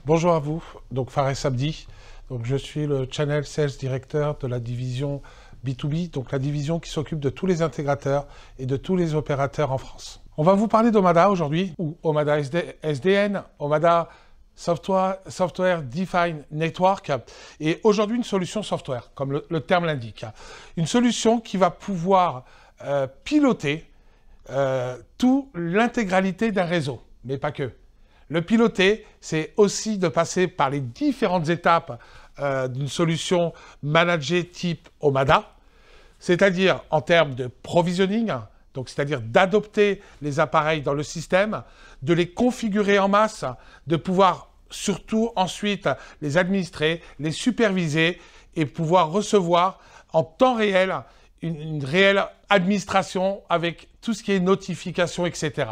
Bonjour à vous, donc Fares Abdi. Donc je suis le Channel Sales Director de la division B2B, donc la division qui s'occupe de tous les intégrateurs et de tous les opérateurs en France. On va vous parler d'Omada aujourd'hui, ou Omada SDN, Omada Software Defined Network, et aujourd'hui une solution software, comme le terme l'indique. Une solution qui va pouvoir piloter toute l'intégralité d'un réseau, mais pas que. Le piloter, c'est aussi de passer par les différentes étapes d'une solution managée type Omada, c'est-à-dire en termes de provisioning, donc c'est-à-dire d'adopter les appareils dans le système, de les configurer en masse, de pouvoir surtout ensuite les administrer, les superviser et pouvoir recevoir en temps réel une réelle administration avec tout ce qui est notification, etc.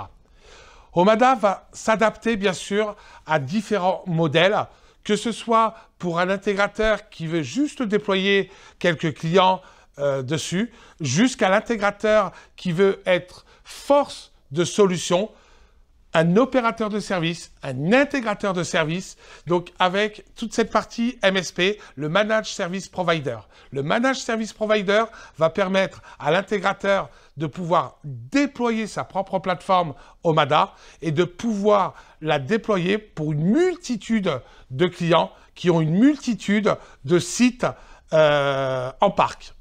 Omada va s'adapter bien sûr à différents modèles, que ce soit pour un intégrateur qui veut juste déployer quelques clients dessus, jusqu'à l'intégrateur qui veut être force de solution, un opérateur de service, un intégrateur de service, donc avec toute cette partie MSP, le Managed Service Provider. Le Managed Service Provider va permettre à l'intégrateur de pouvoir déployer sa propre plateforme Omada et de pouvoir la déployer pour une multitude de clients qui ont une multitude de sites en parc.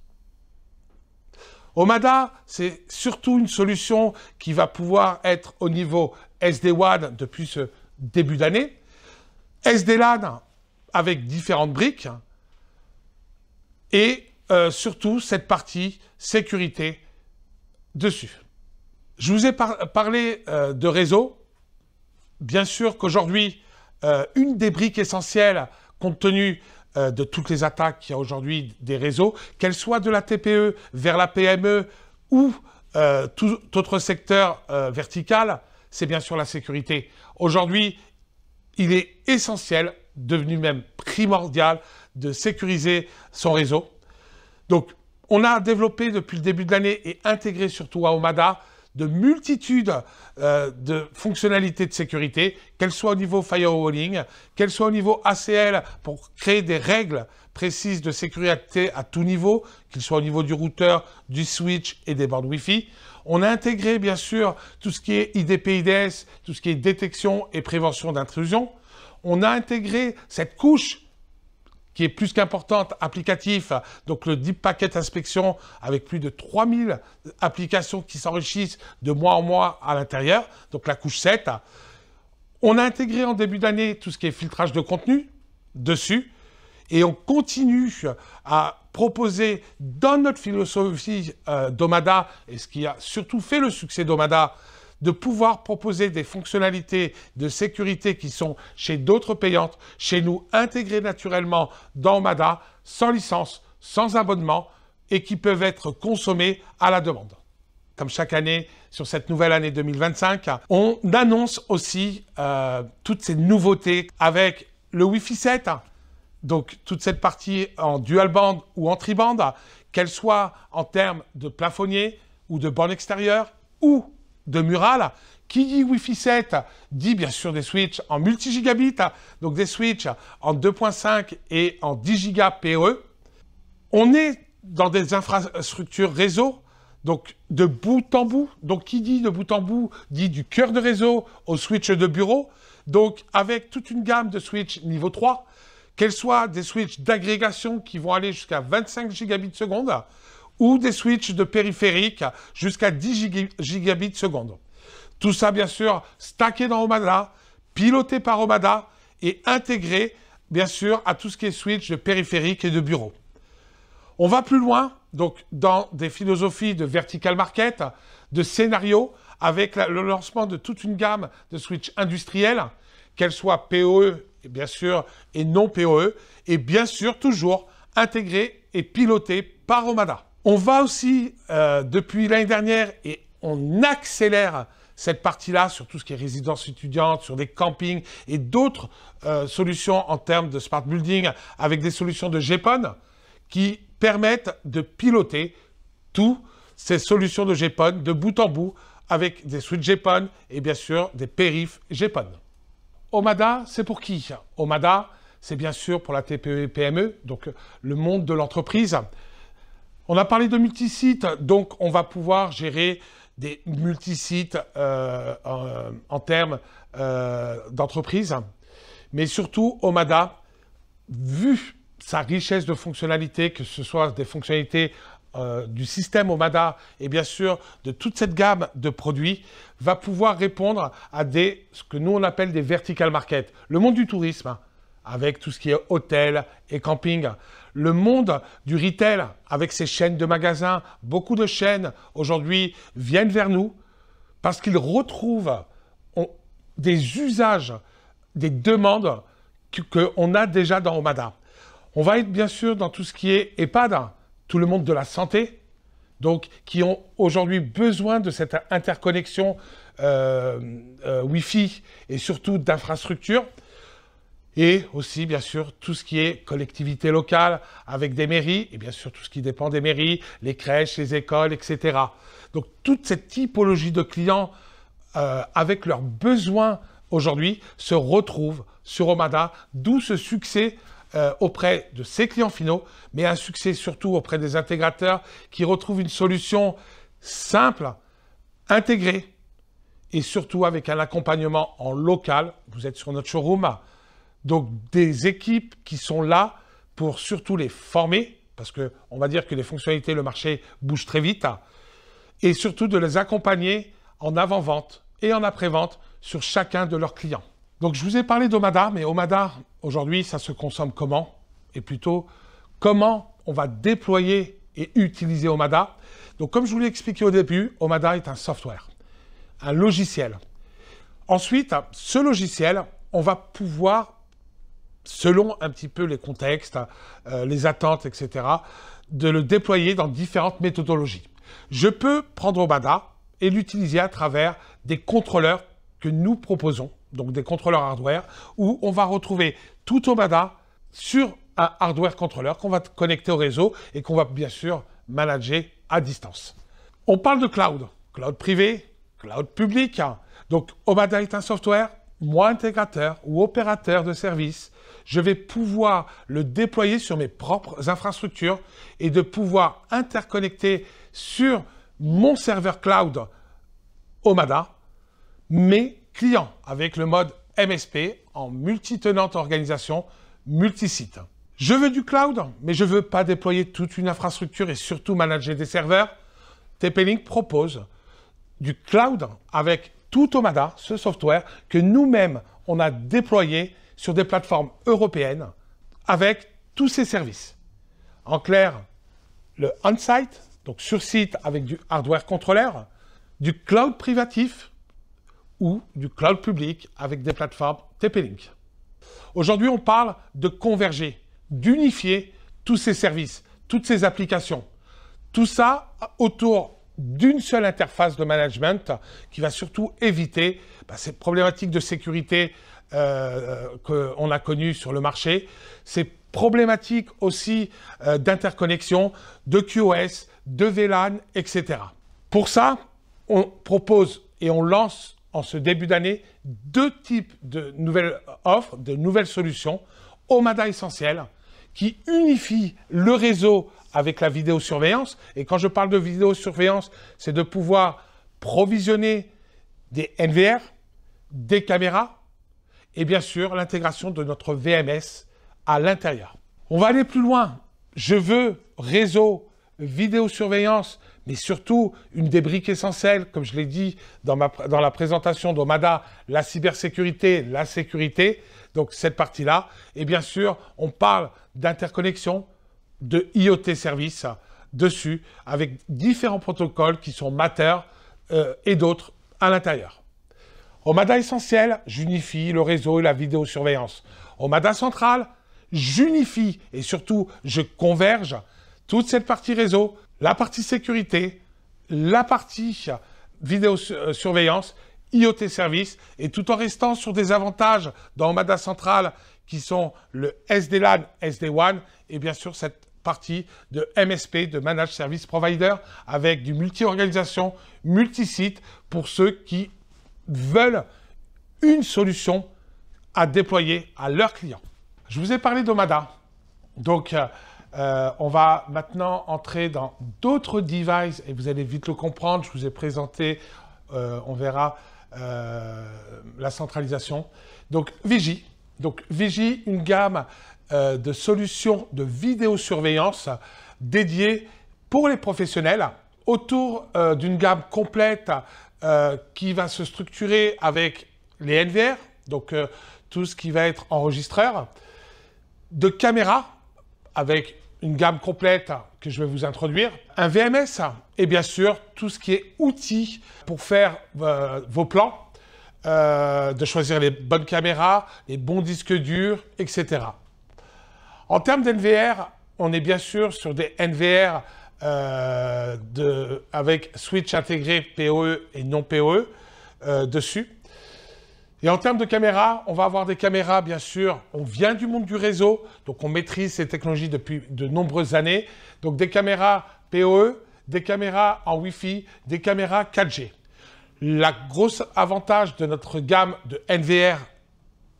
Omada, c'est surtout une solution qui va pouvoir être au niveau SD-WAN depuis ce début d'année, SD-LAN avec différentes briques et surtout cette partie sécurité dessus. Je vous ai parlé de réseau. Bien sûr qu'aujourd'hui, une des briques essentielles compte tenu de toutes les attaques qu'il y a aujourd'hui des réseaux, qu'elles soient de la TPE vers la PME ou tout autre secteur vertical, c'est bien sûr la sécurité. Aujourd'hui, il est essentiel, devenu même primordial, de sécuriser son réseau. Donc, on a développé depuis le début de l'année et intégré surtout à Omada de multitudes de fonctionnalités de sécurité, qu'elles soient au niveau firewalling, qu'elles soient au niveau ACL pour créer des règles précises de sécurité à tout niveau, qu'ils soient au niveau du routeur, du switch et des bornes Wi-Fi. On a intégré bien sûr tout ce qui est IDP-IDS, tout ce qui est détection et prévention d'intrusion. On a intégré cette couche qui est plus qu'importante, applicatif, donc le Deep Packet Inspection avec plus de 3000 applications qui s'enrichissent de mois en mois à l'intérieur, donc la couche 7. On a intégré en début d'année tout ce qui est filtrage de contenu dessus et on continue à proposer dans notre philosophie d'Omada, et ce qui a surtout fait le succès d'Omada, de pouvoir proposer des fonctionnalités de sécurité qui sont chez d'autres payantes, chez nous intégrées naturellement dans Omada, sans licence, sans abonnement, et qui peuvent être consommées à la demande. Comme chaque année, sur cette nouvelle année 2025, on annonce aussi toutes ces nouveautés avec le Wi-Fi 7, donc toute cette partie en dual band ou en tri-band, qu'elle soit en termes de plafonnier ou de borne extérieure ou de mural. Qui dit Wi-Fi 7 dit bien sûr des switches en multi-gigabits, donc des switches en 2.5 et en 10 gigas PoE. On est dans des infrastructures réseau, donc de bout en bout. Donc qui dit de bout en bout dit du cœur de réseau au switch de bureau, donc avec toute une gamme de switches niveau 3, qu'elles soient des switches d'agrégation qui vont aller jusqu'à 25 gigabits seconde, ou des switches de périphérique jusqu'à 10 gigabits seconde. Tout ça, bien sûr, stacké dans Omada, piloté par Omada et intégré, bien sûr, à tout ce qui est switch de périphérique et de bureau. On va plus loin, donc, dans des philosophies de vertical market, de scénarios, avec le lancement de toute une gamme de switches industriels, qu'elles soient PoE, bien sûr, et non PoE, et bien sûr, toujours intégrés et pilotés par Omada. On va aussi, depuis l'année dernière, et on accélère cette partie-là sur tout ce qui est résidence étudiante, sur des campings et d'autres solutions en termes de smart building avec des solutions de GPON qui permettent de piloter toutes ces solutions de GPON de bout en bout avec des switches GPON et bien sûr des périphes GPON. Omada, c'est pour qui? Omada, c'est bien sûr pour la TPE et PME, donc le monde de l'entreprise. On a parlé de multisites, donc on va pouvoir gérer des multisites en termes d'entreprise. Mais surtout, Omada, vu sa richesse de fonctionnalités, que ce soit des fonctionnalités du système Omada et bien sûr de toute cette gamme de produits, va pouvoir répondre à ce que nous on appelle des vertical markets. Le monde du tourisme, avec tout ce qui est hôtel et camping. Le monde du retail, avec ses chaînes de magasins. Beaucoup de chaînes aujourd'hui viennent vers nous parce qu'ils retrouvent des usages, des demandes qu'on a déjà dans Omada. On va être bien sûr dans tout ce qui est EHPAD, tout le monde de la santé, donc qui ont aujourd'hui besoin de cette interconnexion Wi-Fi et surtout d'infrastructures. Et aussi, bien sûr, tout ce qui est collectivité locale avec des mairies, et bien sûr tout ce qui dépend des mairies, les crèches, les écoles, etc. Donc toute cette typologie de clients avec leurs besoins aujourd'hui se retrouve sur Omada, d'où ce succès auprès de ses clients finaux, mais un succès surtout auprès des intégrateurs qui retrouvent une solution simple, intégrée, et surtout avec un accompagnement en local. Vous êtes sur notre showroom, donc des équipes qui sont là pour surtout les former, parce qu'on va dire que les fonctionnalités, le marché bouge très vite, et surtout de les accompagner en avant-vente et en après-vente sur chacun de leurs clients. Donc je vous ai parlé d'Omada, mais Omada, aujourd'hui, ça se consomme comment? Et plutôt, comment on va déployer et utiliser Omada? Donc comme je vous l'ai expliqué au début, Omada est un software, un logiciel. Ensuite, ce logiciel, on va pouvoir, selon un petit peu les contextes, les attentes, etc., de le déployer dans différentes méthodologies. Je peux prendre Omada et l'utiliser à travers des contrôleurs que nous proposons, donc des contrôleurs hardware, où on va retrouver tout Omada sur un hardware contrôleur qu'on va connecter au réseau et qu'on va bien sûr manager à distance. On parle de cloud, cloud privé, cloud public. Donc Omada est un software, moi intégrateur ou opérateur de service, je vais pouvoir le déployer sur mes propres infrastructures et de pouvoir interconnecter sur mon serveur cloud Omada mes clients avec le mode MSP en multitenante organisation, multisite. Je veux du cloud, mais je ne veux pas déployer toute une infrastructure et surtout manager des serveurs. TP-Link propose du cloud avec tout Omada, ce software que nous-mêmes, on a déployé sur des plateformes européennes avec tous ces services. En clair, le on-site, donc sur site avec du hardware contrôleur, du cloud privatif ou du cloud public avec des plateformes TP-Link. Aujourd'hui, on parle de converger, d'unifier tous ces services, toutes ces applications. Tout ça autour d'une seule interface de management qui va surtout éviter ces problématiques de sécurité qu'on a connues sur le marché, ces problématiques aussi d'interconnexion, de QoS, de VLAN, etc. Pour ça, on propose et on lance en ce début d'année 2 types de nouvelles offres, de nouvelles solutions. Omada Essentiel, qui unifie le réseau avec la vidéosurveillance. Et quand je parle de vidéosurveillance, c'est de pouvoir provisionner des NVR, des caméras et bien sûr l'intégration de notre VMS à l'intérieur. On va aller plus loin. Je veux réseau, vidéosurveillance, mais surtout une des briques essentielles, comme je l'ai dit dans la présentation d'Omada, la cybersécurité, la sécurité, donc cette partie-là. Et bien sûr, on parle d'interconnexion, de IoT services dessus, avec différents protocoles qui sont Matter et d'autres à l'intérieur. Omada Essentiel, j'unifie le réseau et la vidéosurveillance. Omada Central, j'unifie et surtout je converge toute cette partie réseau, la partie sécurité, la partie vidéosurveillance, IoT service, et tout en restant sur des avantages dans Omada Central qui sont le SD-LAN, SD-WAN, et bien sûr cette partie de MSP, de Managed Service Provider, avec du multi-organisation, multi-site, pour ceux qui veulent une solution à déployer à leurs clients. Je vous ai parlé d'Omada. Donc, on va maintenant entrer dans d'autres devices et vous allez vite le comprendre. Je vous ai présenté, on verra, la centralisation. Donc, Vigie. Donc, Vigie, une gamme de solutions de vidéosurveillance dédiées pour les professionnels autour d'une gamme complète qui va se structurer avec les NVR, donc tout ce qui va être enregistreur, de caméras avec une gamme complète que je vais vous introduire, un VMS et bien sûr tout ce qui est outils pour faire vos plans, de choisir les bonnes caméras, les bons disques durs, etc. En termes d'NVR, on est bien sûr sur des NVR avec switch intégré PoE et non PoE dessus. Et en termes de caméras, on va avoir des caméras, bien sûr, on vient du monde du réseau, donc on maîtrise ces technologies depuis de nombreuses années. Donc des caméras PoE, des caméras en Wi-Fi, des caméras 4G. Le gros avantage de notre gamme de NVR,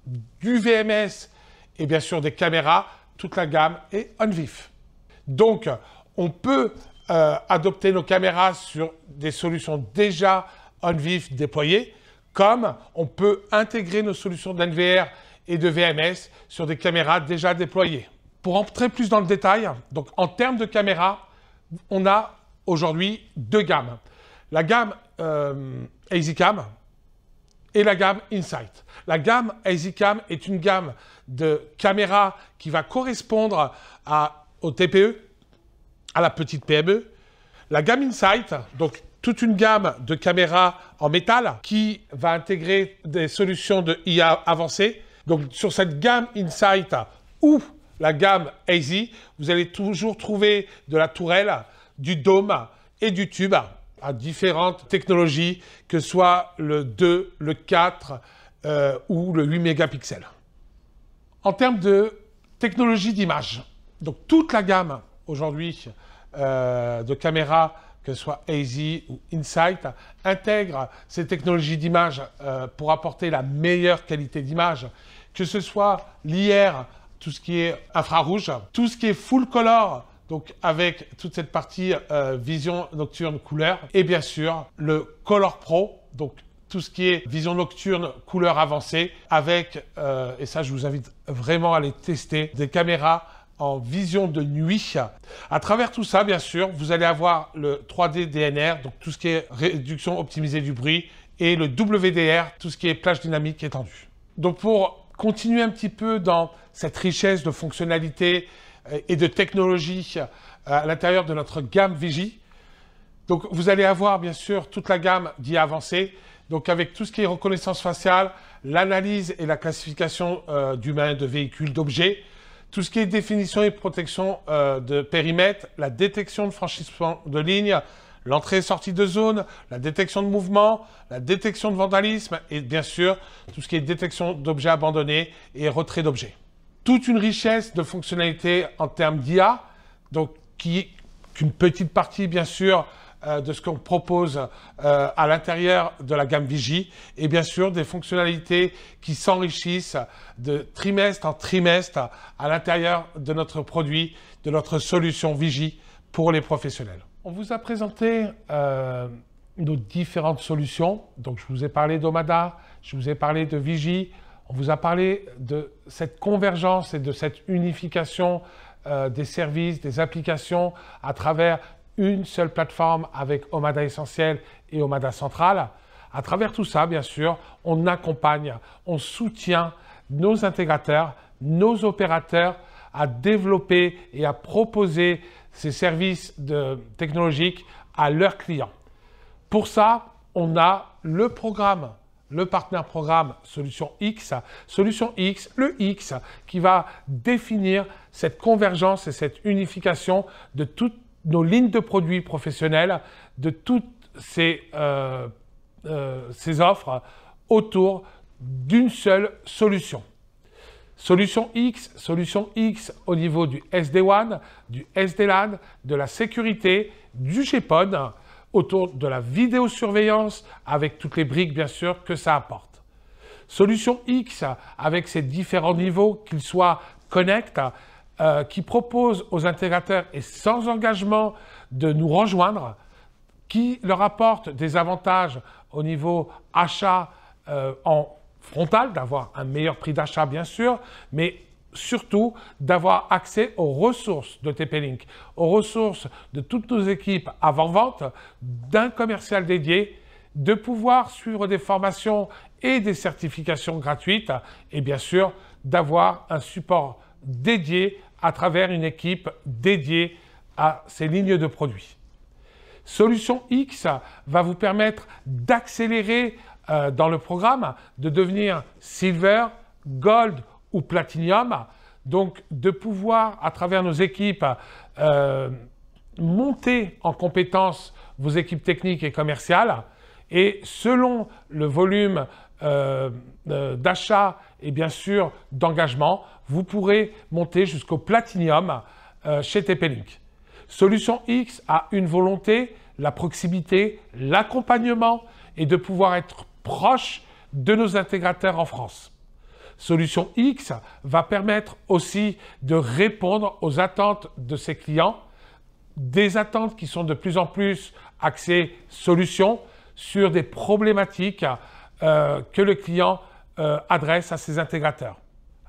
du VMS et bien sûr des caméras, toute la gamme est on-vif. Donc, on peut adopter nos caméras sur des solutions déjà on-vif déployées, comme on peut intégrer nos solutions d'NVR et de VMS sur des caméras déjà déployées. Pour entrer plus dans le détail, donc en termes de caméras, on a aujourd'hui deux gammes. La gamme EasyCam et la gamme Insight. La gamme EasyCam est une gamme de caméras qui va correspondre au TPE, à la petite PME. La gamme Insight, donc toute une gamme de caméras en métal qui va intégrer des solutions de IA avancées. Donc sur cette gamme Insight ou la gamme Easy, vous allez toujours trouver de la tourelle, du dôme et du tube à différentes technologies, que ce soit le 2, le 4 ou le 8 mégapixels. En termes de technologie d'image, donc toute la gamme aujourd'hui de caméras, que ce soit Easy ou Insight, intègre ces technologies d'image pour apporter la meilleure qualité d'image, que ce soit l'IR, tout ce qui est infrarouge, tout ce qui est full color, donc avec toute cette partie vision nocturne couleur, et bien sûr le Color Pro, donc tout ce qui est vision nocturne couleur avancée, avec, et ça je vous invite vraiment à les tester, des caméras en vision de nuit. À travers tout ça, bien sûr, vous allez avoir le 3D DNR, donc tout ce qui est réduction optimisée du bruit, et le WDR, tout ce qui est plage dynamique étendue. Donc pour continuer un petit peu dans cette richesse de fonctionnalités et de technologies à l'intérieur de notre gamme Vigie, donc vous allez avoir bien sûr toute la gamme d'IA avancée, donc avec tout ce qui est reconnaissance faciale, l'analyse et la classification d'humains, de véhicules, d'objets, tout ce qui est définition et protection de périmètre, la détection de franchissement de ligne, l'entrée et sortie de zone, la détection de mouvement, la détection de vandalisme et bien sûr tout ce qui est détection d'objets abandonnés et retrait d'objets. Toute une richesse de fonctionnalités en termes d'IA, donc qu'une petite partie bien sûr de ce qu'on propose à l'intérieur de la gamme Vigie et bien sûr des fonctionnalités qui s'enrichissent de trimestre en trimestre à l'intérieur de notre produit, de notre solution Vigie pour les professionnels. On vous a présenté nos différentes solutions. Donc je vous ai parlé d'Omada, je vous ai parlé de Vigie, on vous a parlé de cette convergence et de cette unification des services, des applications à travers une seule plateforme avec Omada Essentiel et Omada Central. À travers tout ça, bien sûr, on accompagne, on soutient nos intégrateurs, nos opérateurs à développer et à proposer ces services technologiques à leurs clients. Pour ça, on a le programme, le partenaire programme Solution X. Solution X, le X, qui va définir cette convergence et cette unification de toutes nos lignes de produits professionnels, de toutes ces offres autour d'une seule solution. Solution X au niveau du SD-WAN, du SD-LAN, de la sécurité, du GPON, autour de la vidéosurveillance avec toutes les briques bien sûr que ça apporte. Solution X, avec ses différents niveaux, qu'ils soient Connect, qui propose aux intégrateurs et sans engagement de nous rejoindre, qui leur apporte des avantages au niveau achat en frontal, d'avoir un meilleur prix d'achat bien sûr, mais surtout d'avoir accès aux ressources de TP-Link, aux ressources de toutes nos équipes avant-vente, d'un commercial dédié, de pouvoir suivre des formations et des certifications gratuites et bien sûr d'avoir un support dédié à travers une équipe dédiée à ces lignes de produits. Solution X va vous permettre d'accélérer dans le programme, de devenir Silver, Gold ou Platinum, donc de pouvoir à travers nos équipes monter en compétences vos équipes techniques et commerciales et selon le volume d'achat et bien sûr d'engagement, vous pourrez monter jusqu'au Platinum chez TP-Link. Solution X a une volonté, la proximité, l'accompagnement et de pouvoir être proche de nos intégrateurs en France. Solution X va permettre aussi de répondre aux attentes de ses clients, des attentes qui sont de plus en plus axées solutions sur des problématiques que le client adresse à ses intégrateurs.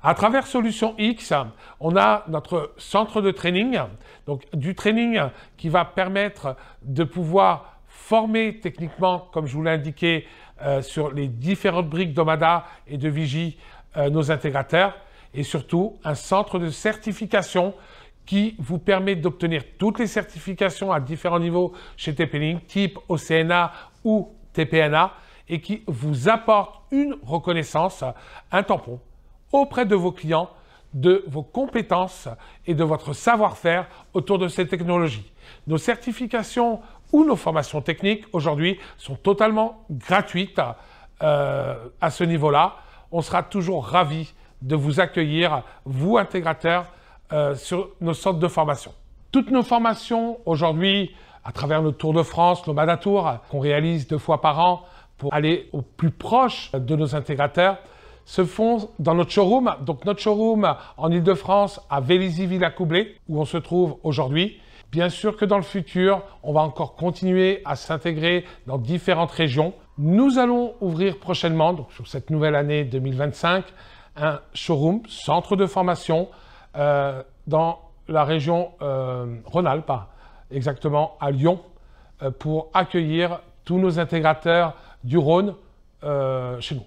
À travers Solution X, on a notre centre de training, donc du training qui va permettre de pouvoir former techniquement, comme je vous l'ai indiqué, sur les différentes briques d'Omada et de Vigie, nos intégrateurs, et surtout un centre de certification qui vous permet d'obtenir toutes les certifications à différents niveaux chez TP-Link, type OCNA ou TPNA, et qui vous apporte une reconnaissance, un tampon, auprès de vos clients, de vos compétences et de votre savoir-faire autour de ces technologies. Nos certifications ou nos formations techniques aujourd'hui sont totalement gratuites à ce niveau-là. On sera toujours ravis de vous accueillir, vous intégrateurs, sur nos centres de formation. Toutes nos formations aujourd'hui, à travers le Tour de France, l'Omada Tour, qu'on réalise 2 fois par an pour aller au plus proche de nos intégrateurs, se font dans notre showroom. Donc notre showroom en Ile-de-France à Vélizy-Villacoublay, où on se trouve aujourd'hui. Bien sûr que dans le futur, on va encore continuer à s'intégrer dans différentes régions. Nous allons ouvrir prochainement, donc sur cette nouvelle année 2025, un showroom, centre de formation, dans la région Rhône-Alpes, exactement à Lyon, pour accueillir tous nos intégrateurs du Rhône chez nous.